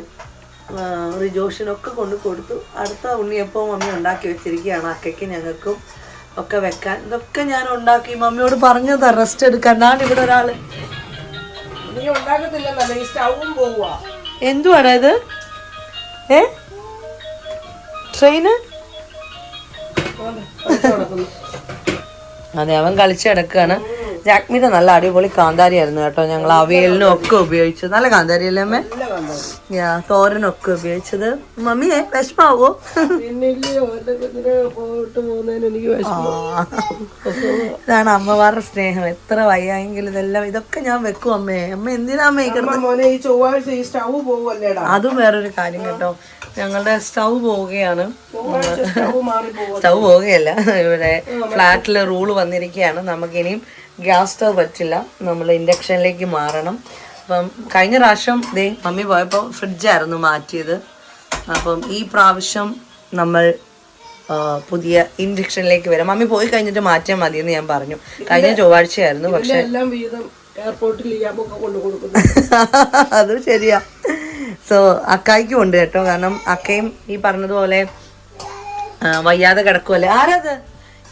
റിജോഷിനൊക്കെ കൊണ്ട് കൊടുത്തു. അടുത്ത ഉണ്ണിയപ്പം മമ്മി ഉണ്ടാക്കി വെച്ചിരിക്കുകയാണ്. അക്കയ്ക്ക് ഞങ്ങൾക്കും ഒക്കെ വെക്കാൻ. ഇതൊക്കെ ഞാൻ ഉണ്ടാക്കി മമ്മിയോട് പറഞ്ഞതാ റെസ്റ്റ് എടുക്കാൻ. ഞാൻ ഇവിടെ ഒരാള് എന്തുവാടാ ഇത്? ട്രെയിന്? അതെ, അവൻ കളിച്ച് കിടക്കുകയാണ്. ജാക്മിയുടെ നല്ല അടിപൊളി കാന്താരി ആയിരുന്നു കേട്ടോ. ഞങ്ങൾ അവിയലിനും ഒക്കെ ഉപയോഗിച്ചത്. നല്ല കാന്താരി അല്ലേ അമ്മേ? തോരനൊക്കെ ഉപയോഗിച്ചത്. മമ്മിയെ വിഷമാവോ? ഇതാണ് അമ്മമാരുടെ സ്നേഹം. എത്ര വയ്യായെങ്കിലും ഇതൊക്കെ ഞാൻ വെക്കും അമ്മേ. അമ്മ എന്തിനാ അമ്മ മോനെ ഈ ചൊവ്വാഴ്ച ഈ സ്റ്റൗ പോവല്ലേടാ? അതും വേറൊരു കാര്യം കേട്ടോ. ഞങ്ങളുടെ സ്റ്റൗ പോവുകയാണ്. സ്റ്റൗ പോവുകയല്ല, ഇവിടെ ഫ്ലാറ്റിൽ റൂള് വന്നിരിക്കുകയാണ്. നമുക്കിനിയും ഗ്യാസ് സ്റ്റൗ പറ്റില്ല, നമ്മൾ ഇൻഡക്ഷനിലേക്ക് മാറണം. അപ്പം കഴിഞ്ഞ പ്രാവശ്യം മമ്മി പോയപ്പോൾ ഫ്രിഡ്ജായിരുന്നു മാറ്റിയത്. അപ്പം ഈ പ്രാവശ്യം നമ്മൾ പുതിയ ഇൻഡക്ഷനിലേക്ക് വരാം. മമ്മി പോയി കഴിഞ്ഞിട്ട് മാറ്റിയാൽ മതിയെന്ന് ഞാൻ പറഞ്ഞു. കഴിഞ്ഞ ചൊവ്വാഴ്ചയായിരുന്നു. പക്ഷെ എല്ലാം വീതം എയർപോർട്ടിൽ കൊണ്ടു കൊടുക്കുന്നു. അതും ശരിയാ. സോ അക്കായ്ക്കും ഉണ്ട് കേട്ടോ. കാരണം അക്കയും ഈ പറഞ്ഞതുപോലെ വയ്യാതെ കിടക്കുമല്ലേ. ആരാത്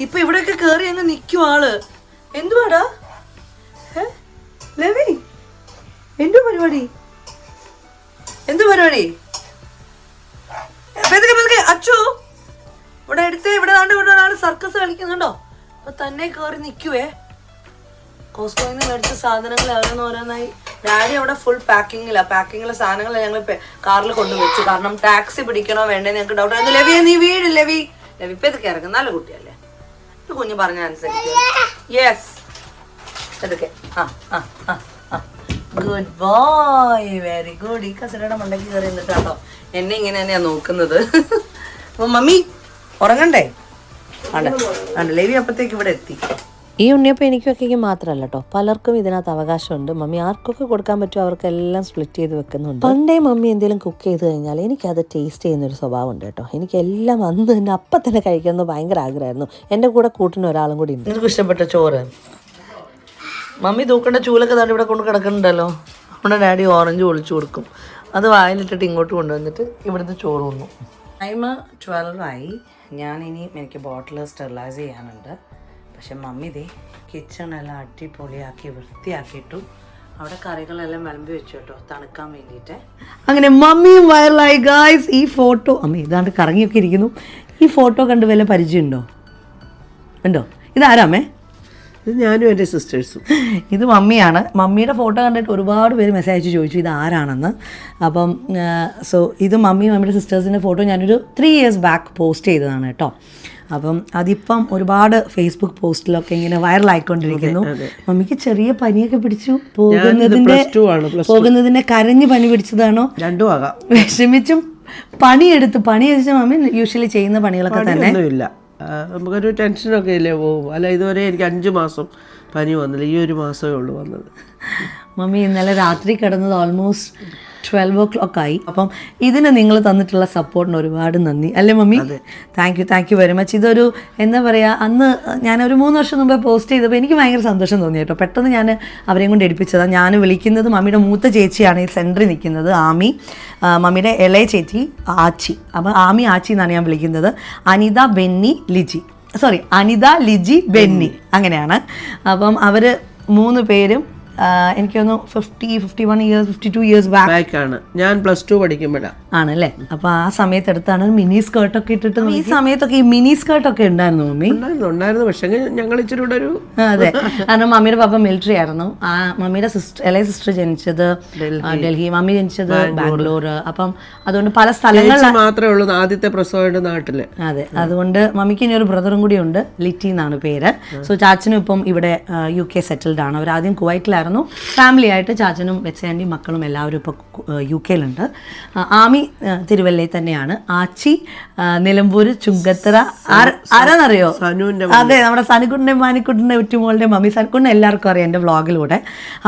ഇപ്പൊ ഇവിടെയൊക്കെ കേറി അങ്ങ് നിൽക്കും ആള്. എന്തുവാടാ ലവി? എന്തു പരിപാടി? അച്ചു ഇവിടെ എടുത്തേ. ഇവിടെ ആള് സർക്കസ് കളിക്കുന്നുണ്ടോ? അപ്പൊ തന്നെ കേറി നിൽക്കുവേ. കോസ്റ്റോയിൽ നിന്ന് മേടിച്ച സാധനങ്ങൾ ഓരോന്നോരോന്നായി. ഡാഡി അവിടെ ഫുൾ പാക്കിങ്ങിലെ സാധനങ്ങൾ ഞങ്ങൾ കാറിൽ കൊണ്ടുവച്ചു. കാരണം ടാക്സി പിടിക്കണോ വേണ്ടേ ഞങ്ങൾക്ക് ഡൗട്ട് ആയിരുന്നു. ലവിയെ നീ വീട് ലവി ഇപ്പൊ ഇതൊക്കെ ഇറങ്ങും. നല്ല കുട്ടിയല്ലേ? ഇത് കുഞ്ഞ് പറഞ്ഞ അനുസരിച്ച്. യെസ് ഇതൊക്കെ ഗുഡ് ബോയ്, വെരി ഗുഡ്. ഈ കസരയുടെ മണ്ടയ്ക്ക് കയറി നിന്നിട്ടാട്ടോ എന്നെ ഇങ്ങനെ തന്നെയാ നോക്കുന്നത്. അപ്പൊ മമ്മി ഉറങ്ങണ്ടേ? ലവി അപ്പത്തേക്ക് ഇവിടെ എത്തി. ഈ ഉണ്ണിയപ്പം എനിക്കൊക്കെ മാത്രമല്ല കേട്ടോ, പലർക്കും ഇതിനകത്ത് അവകാശമുണ്ട്. മമ്മി ആർക്കൊക്കെ കൊടുക്കാൻ പറ്റുമോ അവർക്കെല്ലാം സ്പ്ലിറ്റ് ചെയ്ത് വെക്കുന്നുണ്ട്. പണ്ടേ മമ്മി എന്തെങ്കിലും കുക്ക് ചെയ്ത് കഴിഞ്ഞാൽ എനിക്കത് ടേസ്റ്റ് ചെയ്യുന്നൊരു സ്വഭാവം ഉണ്ട് കേട്ടോ. എനിക്കെല്ലാം അന്ന് തന്നെ അപ്പം തന്നെ കഴിക്കുന്നത് ഭയങ്കര ആഗ്രഹമായിരുന്നു. എൻ്റെ കൂടെ കൂട്ടിന് ഒരാളും കൂടി ഉണ്ട്. നിങ്ങൾക്ക് ഇഷ്ടപ്പെട്ട ചോറ്? മമ്മി തൂക്കേണ്ട ചൂലൊക്കെ താണ്ടി ഇവിടെ കൊണ്ട് കിടക്കുന്നുണ്ടല്ലോ. നമ്മുടെ ഡാഡി ഓറഞ്ച് ഒളിച്ചു കൊടുക്കും. അത് വായിലിട്ടിട്ട് ഇങ്ങോട്ട് കൊണ്ടുവന്നിട്ട് ഇവിടുത്തെ ചോറ് തിന്നു. ടൈം 12 ആയി. ഞാനിനി എനിക്ക് ബോട്ടിൽ സ്റ്റെറിലൈസ് ചെയ്യാനുണ്ട്. പക്ഷെ മമ്മി കിച്ചണെല്ലാം അടിപൊളിയാക്കി വൃത്തിയാക്കിയിട്ടു. അവിടെ കറികളെല്ലാം വിളമ്പി വെച്ചു കേട്ടോ, തണുക്കാൻ വേണ്ടിയിട്ട്. അങ്ങനെ മമ്മിയും വൈറലായി ഗായ്സ്. ഈ ഫോട്ടോ അമ്മ ഇതാണ്ട് കറങ്ങിയൊക്കെ ഇരിക്കുന്നു. ഈ ഫോട്ടോ കണ്ട് വല്ല പരിചയമുണ്ടോ? ഉണ്ടോ? ഇതാരാമേ? ഇത് ഞാനും എൻ്റെ സിസ്റ്റേഴ്സും. ഇത് മമ്മിയാണ്. മമ്മിയുടെ ഫോട്ടോ കണ്ടിട്ട് ഒരുപാട് പേര് മെസ്സേജ് അയച്ച് ചോദിച്ചു ഇത് ആരാണെന്ന്. അപ്പം സോ ഇത് മമ്മിയുടെ സിസ്റ്റേഴ്സിൻ്റെ ഫോട്ടോ ഞാനൊരു 3 years ബാക്ക് പോസ്റ്റ് ചെയ്തതാണ് കേട്ടോ. അപ്പം അതിപ്പം ഒരുപാട് ഫേസ്ബുക്ക് പോസ്റ്റിലൊക്കെ ഇങ്ങനെ വൈറലായിക്കൊണ്ടിരിക്കുന്നു. മമ്മിക്ക് ചെറിയ പനിയൊക്കെ പിടിച്ചു. പോകുന്നതിൻ്റെ കരഞ്ഞ് പനി പിടിച്ചതാണോ? രണ്ടും ആകാം. വിഷമിച്ചും പണി വെച്ച മമ്മി യൂഷ്വലി ചെയ്യുന്ന പണികളൊക്കെ തന്നെ ഇല്ല. നമുക്കൊരു ടെൻഷനൊക്കെ ഇല്ലേ പോകും. അല്ല ഇതുവരെ എനിക്ക് 5 മാസം പനി വന്നില്ല. ഈ ഒരു മാസമേ ഉള്ളൂ വന്നത്. മമ്മി ഇന്നലെ രാത്രി കിടന്നത് ഓൾമോസ്റ്റ് 12 o'clock ആയി. അപ്പം ഇതിന് നിങ്ങൾ തന്നിട്ടുള്ള സപ്പോർട്ടിന് ഒരുപാട് നന്ദി അല്ലേ mummy? Thank you very much. ഇതൊരു എന്താ പറയുക, അന്ന് ഞാനൊരു 3 വർഷം മുമ്പേ പോസ്റ്റ് ചെയ്തപ്പോൾ എനിക്ക് ഭയങ്കര സന്തോഷം തോന്നി കേട്ടോ. പെട്ടെന്ന് ഞാൻ അവരെയും കൊണ്ട് എടുപ്പിച്ചതാണ്. ഞാൻ വിളിക്കുന്നത് മമ്മിയുടെ മൂത്ത ചേച്ചിയാണ് ഈ സെൻറ്ററിൽ നിൽക്കുന്നത്, ആമി. മമ്മിയുടെ ഇളയ ചേച്ചി ആച്ചി. അപ്പം ആമി ആച്ചി എന്നാണ് ഞാൻ വിളിക്കുന്നത്. അനിത ലിജി ബെന്നി അങ്ങനെയാണ്. അപ്പം അവർ 3 പേരും എനിക്ക് തോന്നുന്നു 51 years 52 years ബാക്കാണ്. ഞാൻ +2 പഠിക്കുമ്പോഴാണ് ആണല്ലേ. അപ്പോൾ ആ സമയത്തെടുത്താണ് മിനി സ്കേർട്ടൊക്കെ ഇട്ടിട്ട്. ഈ സമയത്തൊക്കെ ഈ മിനി സ്കേർട്ടൊക്കെ ഉണ്ടായിരുന്നു മമ്മി? ഉണ്ടായിരുന്നു. പക്ഷേ ഞങ്ങൾ ഇച്ചിരി കൂടെ ഒരു അതെ, കാരണം മമ്മിയുടെ പപ്പ മിലിറ്ററി ആയിരുന്നു. മമ്മിയുടെ ഇളയ സിസ്റ്റർ ജനിച്ചത് ഡൽഹി, മമ്മി ജനിച്ചത് ബാംഗ്ലൂർ. അപ്പം അതുകൊണ്ട് പല സ്ഥലങ്ങളിൽ മാത്രമേ ഉള്ളൂ ആദ്യത്തെ പ്രസവമായിട്ട് നാട്ടില്. അതെ, അതുകൊണ്ട് മമ്മിക്ക് ഇനി ഒരു ബ്രദറും കൂടി ഉണ്ട്, ലിറ്റി എന്നാണ് പേര്. സോ ചാച്ചനും ഇപ്പം ഇവിടെ UK സെറ്റിൽഡ് ആണ്. അവർ ആദ്യം കുവൈറ്റിലായിരുന്നു. ഫാമിലി ആയിട്ട് ചാച്ചനും വെച്ചാൻഡി മക്കളും എല്ലാവരും ഇപ്പോൾ UK യിലുണ്ട്. ആമി തിരുവല്ലയിൽ തന്നെയാണ്. ആച്ചി നിലമ്പൂർ ചുങ്കത്തറ. ആരാന്നറിയോ? അതെ, നമ്മുടെ സനുക്കുട്ടിൻ്റെ മാനിക്കുട്ടിൻ്റെ ഉറ്റുമോളുടെ മമ്മി. സനുക്കുട്ടിനെ എല്ലാവർക്കും അറിയാം എൻ്റെ വ്ളോഗിലൂടെ.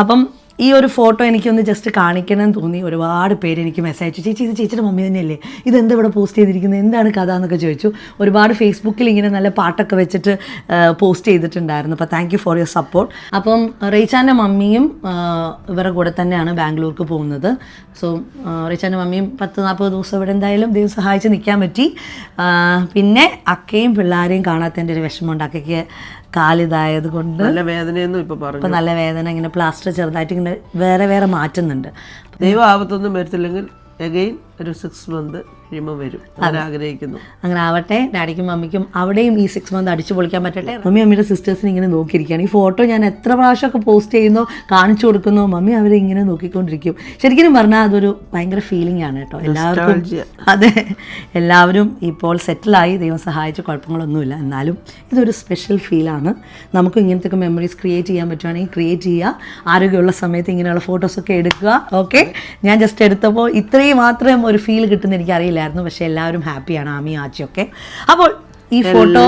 അപ്പം ഈ ഒരു ഫോട്ടോ എനിക്കൊന്ന് ജസ്റ്റ് കാണിക്കണം എന്ന് തോന്നി. ഒരുപാട് പേര് എനിക്ക് മെസ്സേജ് അയച്ചു, ചേച്ചി ഇത് ചേച്ചിയുടെ മമ്മി തന്നെയല്ലേ, ഇതെന്താ ഇവിടെ പോസ്റ്റ് ചെയ്തിരിക്കുന്നത്, എന്താണ് കഥ എന്നൊക്കെ ചോദിച്ചു. ഒരുപാട് ഫേസ്ബുക്കിൽ ഇങ്ങനെ നല്ല പാട്ടൊക്കെ വെച്ചിട്ട് പോസ്റ്റ് ചെയ്തിട്ടുണ്ടായിരുന്നു. അപ്പോൾ thank you for your support. അപ്പം റീച്ചാൻ്റെ മമ്മിയും ഇവരുടെ കൂടെ തന്നെയാണ് ബാംഗ്ലൂർക്ക് പോകുന്നത്. സോ റീച്ചാൻ്റെ മമ്മിയും 10-40 ദിവസം ഇവിടെ എന്തായാലും ദൈവം സഹായിച്ച് നിൽക്കാൻ പറ്റി. പിന്നെ അക്കയും പിള്ളേരെയും കാണാത്തതിൻ്റെ ഒരു വിഷമമുണ്ട്. അക്കയ്ക്ക് കാലിതായത് കൊണ്ട് നല്ല വേദനയൊന്നും ഇപ്പം നല്ല വേദന, ഇങ്ങനെ പ്ലാസ്റ്റർ ചെറുതായിട്ട് ഇങ്ങനെ വേറെ മാറ്റുന്നുണ്ട്. ദൈവം ആപത്തൊന്നും വരത്തില്ലെങ്കിൽ അഗെയിൻ ഒരു 6 month കഴിയുമ്പോൾ വരും. ഞാൻ ആഗ്രഹിക്കുന്നു. അങ്ങനെ ആവട്ടെ. ഡാഡിക്കും മമ്മിക്കും അവിടെയും ഈ 6 മന്ത് അടിച്ചു പൊളിക്കാൻ പറ്റട്ടെ. മമ്മി അമ്മയുടെ സിസ്റ്റേഴ്സിന് ഇങ്ങനെ നോക്കിയിരിക്കുകയാണ്. ഈ ഫോട്ടോ ഞാൻ എത്ര പ്രാവശ്യമൊക്കെ പോസ്റ്റ് ചെയ്യുന്നോ കാണിച്ചു കൊടുക്കുന്നോ മമ്മി അവരെ ഇങ്ങനെ നോക്കിക്കൊണ്ടിരിക്കും. ശരിക്കും പറഞ്ഞാൽ അതൊരു ഭയങ്കര ഫീലിംഗ് ആണ് കേട്ടോ. എല്ലാവർക്കും അതെ, എല്ലാവരും ഇപ്പോൾ സെറ്റിലായി, ദൈവം സഹായിച്ച് കുഴപ്പങ്ങളൊന്നുമില്ല. എന്നാലും ഇതൊരു സ്പെഷ്യൽ ഫീലാണ്. നമുക്കും ഇങ്ങനത്തെ മെമ്മറീസ് ക്രിയേറ്റ് ചെയ്യാൻ പറ്റുവാണെങ്കിൽ ക്രിയേറ്റ് ചെയ്യുക. ആരോഗ്യമുള്ള സമയത്ത് ഇങ്ങനെയുള്ള ഫോട്ടോസൊക്കെ എടുക്കുക. ഓക്കെ, ഞാൻ ജസ്റ്റ് എടുത്തപ്പോൾ ഇത്രയും മാത്രം ഒരു ഫീൽ കിട്ടുന്ന എനിക്കറിയില്ലായിരുന്നു. പക്ഷേ എല്ലാവരും ഹാപ്പിയാണ്, ആമിയും ആച്ചിയൊക്കെ. അപ്പോൾ ഈ ഫോട്ടോ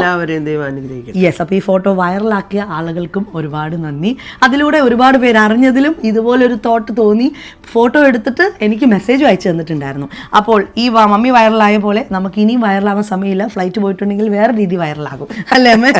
യെസ്, അപ്പോൾ ഈ ഫോട്ടോ വൈറലാക്കിയ ആളുകൾക്കും ഒരുപാട് നന്ദി. അതിലൂടെ ഒരുപാട് പേര് അറിഞ്ഞതിലും ഇതുപോലൊരു തോട്ട് തോന്നി ഫോട്ടോ എടുത്തിട്ട് എനിക്ക് മെസ്സേജ് അയച്ചു തന്നിട്ടുണ്ടായിരുന്നു. അപ്പോൾ ഈ മമ്മി വൈറലായ പോലെ നമുക്ക് ഇനിയും വൈറലാവാൻ സമയമില്ല. ഫ്ലൈറ്റ് പോയിട്ടുണ്ടെങ്കിൽ വേറെ രീതി വൈറലാകും അല്ലേ അമ്മേ?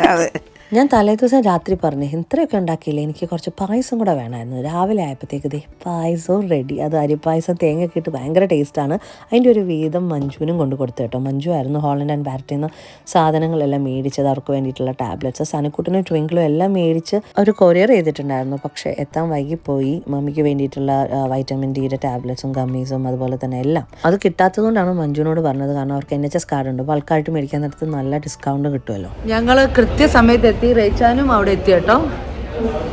ഞാൻ തലേ ദിവസം രാത്രി പറഞ്ഞു ഇത്രയൊക്കെ ഉണ്ടാക്കിയില്ലേ, എനിക്ക് കുറച്ച് പായസം കൂടെ വേണമായിരുന്നു. രാവിലെ ആയപ്പോഴത്തേക്ക് ദേ പായസവും റെഡി. അത് അരിപ്പായസം തേങ്ങയൊക്കെ ഇട്ട് ഭയങ്കര ടേസ്റ്റാണ്. അതിൻ്റെ ഒരു വീതം മഞ്ജുവിനും കൊണ്ട് കൊടുത്തു കേട്ടോ. മഞ്ജു ആയിരുന്നു ഹോളണ്ട് ആൻഡ് ബാരറ്റിൽ നിന്ന് സാധനങ്ങളെല്ലാം മേടിച്ചത്. അവർക്ക് വേണ്ടിയിട്ടുള്ള ടാബ്ലറ്റ്സ്, സനക്കുട്ടിനും ട്വിങ്കിളും എല്ലാം മേടിച്ച് അവർ കൊറിയർ ചെയ്തിട്ടുണ്ടായിരുന്നു. പക്ഷേ എത്താൻ വൈകിപ്പോയി. മമ്മിക്ക് വേണ്ടിയിട്ടുള്ള വൈറ്റമിൻ ഡിയുടെ ടാബ്ലറ്റ്സും ഗമ്മീസും അതുപോലെ തന്നെ എല്ലാം അത് കിട്ടാത്തതുകൊണ്ടാണ് മഞ്ജുവിനോട് പറഞ്ഞത്. കാരണം അവർക്ക് NHS കാർഡുണ്ട്. ബൾക്കായിട്ട് മേടിക്കാൻ നേരത്ത് നല്ല ഡിസ്കൗണ്ട് കിട്ടുമല്ലോ. ഞങ്ങൾ കൃത്യസമയത്ത് എത്തി. റേച്ചാനും അവിടെ എത്തി കേട്ടോ.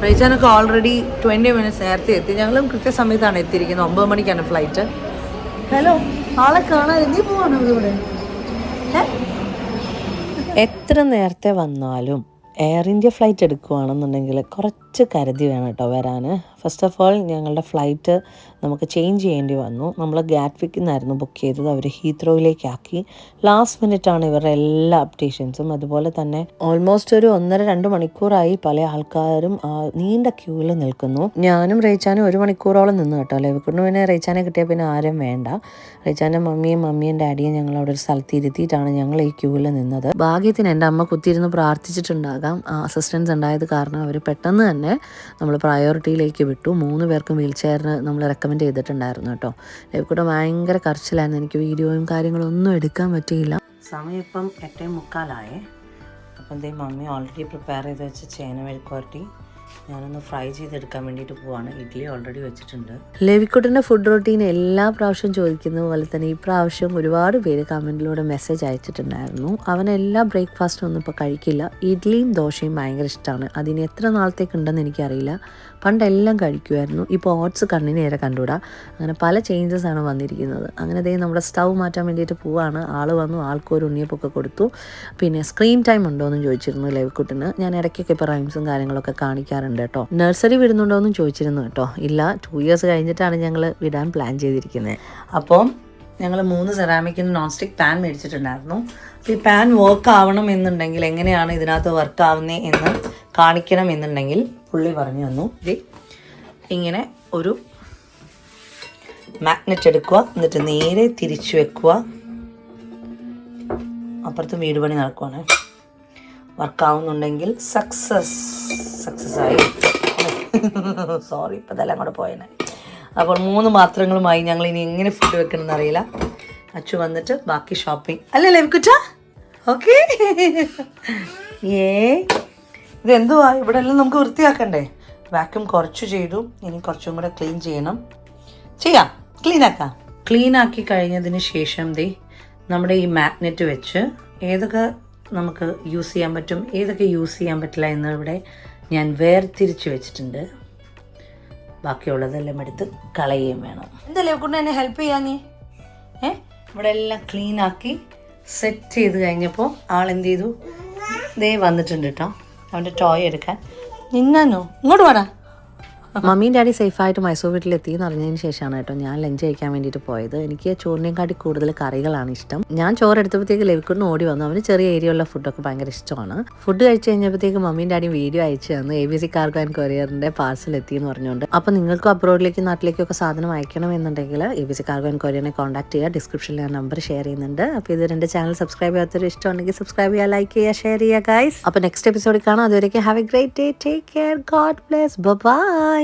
റേച്ചാനൊക്കെ ഓൾറെഡി 20 മിനിറ്റ്സ് നേരത്തെ എത്തി. ഞങ്ങളും കൃത്യസമയത്താണ് എത്തിയിരിക്കുന്നത്. 9 മണിക്കാണ് ഫ്ലൈറ്റ്. ഹലോ, ആളെ കാണാൻ എന്തി പോവാണോ ഇവിടെ? എത്ര നേരത്തെ വന്നാലും എയർ ഇന്ത്യ ഫ്ലൈറ്റ് എടുക്കുകയാണെന്നുണ്ടെങ്കിൽ കുറച്ച് കരുതി വേണം കേട്ടോ വരാൻ. ഫസ്റ്റ് ഓഫ് ഓൾ ഞങ്ങളുടെ ഫ്ലൈറ്റ് നമുക്ക് ചേഞ്ച് ചെയ്യേണ്ടി വന്നു. നമ്മൾ ഗാറ്റ്വിക്കിൽ നിന്നായിരുന്നു ബുക്ക് ചെയ്തത്. അവർ ഹീത്രോയിലേക്കാക്കി. ലാസ്റ്റ് മിനിറ്റാണ് ഇവരുടെ എല്ലാ അപ്ഡേഷൻസും. അതുപോലെ തന്നെ ഓൾമോസ്റ്റ് ഒരു 1.5-2 മണിക്കൂറായി പല ആൾക്കാരും നീണ്ട ക്യൂവിൽ നിൽക്കുന്നു. ഞാനും റേച്ചാനും 1 മണിക്കൂറോളം നിന്നു കേട്ടോ. ലെവിക്കുട്ടിന് പിന്നെ റേച്ചാനെ കിട്ടിയാൽ പിന്നെ ആരും വേണ്ട. റേച്ചാൻ്റെ മമ്മിയും ഡാഡിയും ഞങ്ങൾ അവിടെ ഒരു സ്ഥലത്ത് ഇരുത്തിയിട്ടാണ് ഞങ്ങൾ ഈ ക്യൂവിൽ നിന്നത്. ഭാഗ്യത്തിന് എൻ്റെ അമ്മ കുത്തിയിരുന്ന് പ്രാർത്ഥിച്ചിട്ടുണ്ടാകാം. അസിസ്റ്റൻസ് ഉണ്ടായത് കാരണം അവർ പെട്ടെന്ന് തന്നെ നമ്മൾ പ്രയോറിറ്റിയിലേക്ക് വിട്ടു. 3 പേർക്കും വീൽ ചെയറിന് നമ്മൾ റെക്കമെൻഡ് ചെയ്തിട്ടുണ്ടായിരുന്നു കേട്ടോ. ലെവിക്കുട്ടി ഭയങ്കര കരച്ചിലായിരുന്നു. എനിക്ക് വീഡിയോയും കാര്യങ്ങളും ഒന്നും എടുക്കാൻ പറ്റിയില്ല. സമയം ഇപ്പം 8:45. അപ്പം എന്തേ മമ്മി ഓൾറെഡി പ്രിപ്പയർ ചെയ്ത് വെച്ച ചേന മെഴുക്കുവരട്ടി ഞാനൊന്ന് ഫ്രൈ ചെയ്തെടുക്കാൻ വേണ്ടിയിട്ട് പോവാണ്. ഇഡ്ഡലി ഓൾറെഡി വെച്ചിട്ടുണ്ട്. ലെവിക്കുട്ടിൻ്റെ ഫുഡ് റൊട്ടീൻ എല്ലാ പ്രാവശ്യവും ചോദിക്കുന്ന പോലെ തന്നെ ഈ പ്രാവശ്യം ഒരുപാട് പേര് കമൻറ്റിലൂടെ മെസ്സേജ് അയച്ചിട്ടുണ്ടായിരുന്നു. അവനെല്ലാ ബ്രേക്ക്ഫാസ്റ്റും ഒന്നും ഇപ്പോൾ കഴിക്കില്ല. ഇഡ്ഡലിയും ദോശയും ഭയങ്കര ഇഷ്ടമാണ്. അതിന് എത്ര നാളത്തേക്കുണ്ടെന്ന് എനിക്കറിയില്ല. പണ്ടെല്ലാം കഴിക്കുമായിരുന്നു. ഇപ്പോൾ ഓട്സ് കണ്ണിന് നേരെ കണ്ടുകൂടാ. അങ്ങനെ പല ചേഞ്ചസ് ആണ് വന്നിരിക്കുന്നത്. അങ്ങനെ ദേ നമ്മുടെ സ്റ്റൗ മാറ്റാൻ വേണ്ടിയിട്ട് പോവാണ്. ആൾ വന്നു, ആൾക്കൊരു ഉണ്ണിയപ്പൊക്കെ കൊടുത്തു. പിന്നെ സ്ക്രീൻ ടൈം ഉണ്ടോ എന്നും ചോദിച്ചിരുന്നു ലെവിക്കുട്ടിന്. ഞാൻ ഇടയ്ക്കൊക്കെ ഇപ്പോൾ റൈംസും കാര്യങ്ങളൊക്കെ കാണിക്കാറുണ്ട് കേട്ടോ. നഴ്സറി വിടുന്നുണ്ടോ എന്നും ചോദിച്ചിരുന്നു കേട്ടോ. ഇല്ല, 2 ഇയേഴ്സ് കഴിഞ്ഞിട്ടാണ് ഞങ്ങൾ വിടാൻ പ്ലാൻ ചെയ്തിരിക്കുന്നത്. അപ്പോൾ ഞങ്ങൾ 3 സെറാമിക്കിന് നോൺ സ്റ്റിക്ക് പാൻ മേടിച്ചിട്ടുണ്ടായിരുന്നു. അപ്പോൾ ഈ പാൻ വർക്ക് ആവണം എന്നുണ്ടെങ്കിൽ എങ്ങനെയാണ് ഇതിനകത്ത് വർക്ക് ആവുന്നത് എന്ന് കാണിക്കണം എന്നുണ്ടെങ്കിൽ പുള്ളി പറഞ്ഞു തന്നു. ഇങ്ങനെ ഒരു മാഗ്നറ്റ് എടുക്കുക, എന്നിട്ട് നേരെ തിരിച്ചു വെക്കുക. അപ്പുറത്ത് വീട് പണി നടക്കുവാണ്. വർക്കാവുന്നുണ്ടെങ്കിൽ സക്സസ് ആയി. സോറി, ഇപ്പം ഇതെല്ലാം കൂടെ പോയേനെ. അപ്പോൾ 3 പാത്രങ്ങളുമായി ഞങ്ങൾ ഇനി എങ്ങനെ ഫുഡ് വെക്കണമെന്ന് അറിയില്ല. അച്ചു വന്നിട്ട് ബാക്കി ഷോപ്പിംഗ് അല്ലേ ലെവിക്കുട്ട? ഓക്കെ. ഇതെന്തുവാ ഇവിടെ എല്ലാം നമുക്ക് വൃത്തിയാക്കണ്ടേ? വാക്യൂം കുറച്ച് ചെയ്തു. ഇനി കുറച്ചും കൂടെ ചെയ്യാം. ക്ലീനാക്കി കഴിഞ്ഞതിന് ശേഷം നമ്മുടെ ഈ മാഗ്നറ്റ് വെച്ച് ഏതൊക്കെ നമുക്ക് യൂസ് ചെയ്യാൻ പറ്റും, ഏതൊക്കെ യൂസ് ചെയ്യാൻ പറ്റില്ല എന്ന് ഇവിടെ ഞാൻ വേർതിരിച്ച് വെച്ചിട്ടുണ്ട്. ബാക്കിയുള്ളതെല്ലാം എടുത്ത് കളയുകയും വേണം. എന്തല്ലേ കൊണ്ട് എന്നെ ഹെൽപ്പ് ചെയ്യാഞ്ഞേ? ഇവിടെ എല്ലാം ക്ലീനാക്കി സെറ്റ് ചെയ്ത് കഴിഞ്ഞപ്പോൾ ആളെന്ത് ചെയ്തു, വന്നിട്ടുണ്ട് കേട്ടോ അവൻ്റെ ടോയ് എടുക്കാൻ. നിന്നോ ഇങ്ങോട്ട് വേടാ. മമ്മിയും ഡാഡി സേഫായിട്ട് മൈസൂർ വീട്ടിലെത്തി എന്ന് അറിഞ്ഞതിന് ശേഷമാണ് കേട്ടോ ഞാൻ ലഞ്ച് കഴിക്കാൻ വേണ്ടിയിട്ട് പോയത്. എനിക്ക് ചോറിനേക്കാട്ടി കൂടുതൽ കറികളാണ് ഇഷ്ടം. ഞാൻ ചോറ് എടുത്തപ്പോഴത്തേക്ക് ലെവിക്കുട്ടിന് ഓടി വന്നു. അവന് ചെറിയ ഏരിയ ഉള്ള ഫുഡൊക്കെ ഭയങ്കര ഇഷ്ടമാണ്. ഫുഡ് കഴിച്ച് കഴിഞ്ഞപ്പോഴത്തേക്ക് മമ്മിയും ഡാഡിയും വീഡിയോ അയച്ചു തന്നു. ABC കാർഗോ ആൻഡ് കൊറിയറിൻ്റെ പാർസൽ എത്തി എന്ന് പറഞ്ഞുകൊണ്ട്. അപ്പോൾ നിങ്ങൾക്കും അബ്രോഡിലേക്കും നാട്ടിലേക്കൊക്കെ സാധനം അയക്കണമെന്നുണ്ടെങ്കിൽ ABC കാർഗോ ആൻഡ് കൊറിയറിനെ കോൺടാക്ട് ചെയ്യുക. ഡിസ്ക്രിപ്ഷനിൽ ഞാൻ നമ്പർ ഷെയർ ചെയ്യുന്നുണ്ട്. അപ്പോൾ ഇത് എൻ്റെ ചാനൽ സബ്സ്ക്രൈബ് ചെയ്യാത്തൊരു ഇഷ്ടമുണ്ടെങ്കിൽ സബ്സ്ക്രൈബ് ചെയ്യുക, ലൈക്ക് ചെയ്യുക, ഷെയർ ചെയ്യുക ഗൈസ്. അപ്പോൾ നെക്സ്റ്റ് എപ്പിസോഡിൽ കാണാം. അതുവരെയ്ക്ക് have a great day. Take care. God bless. By.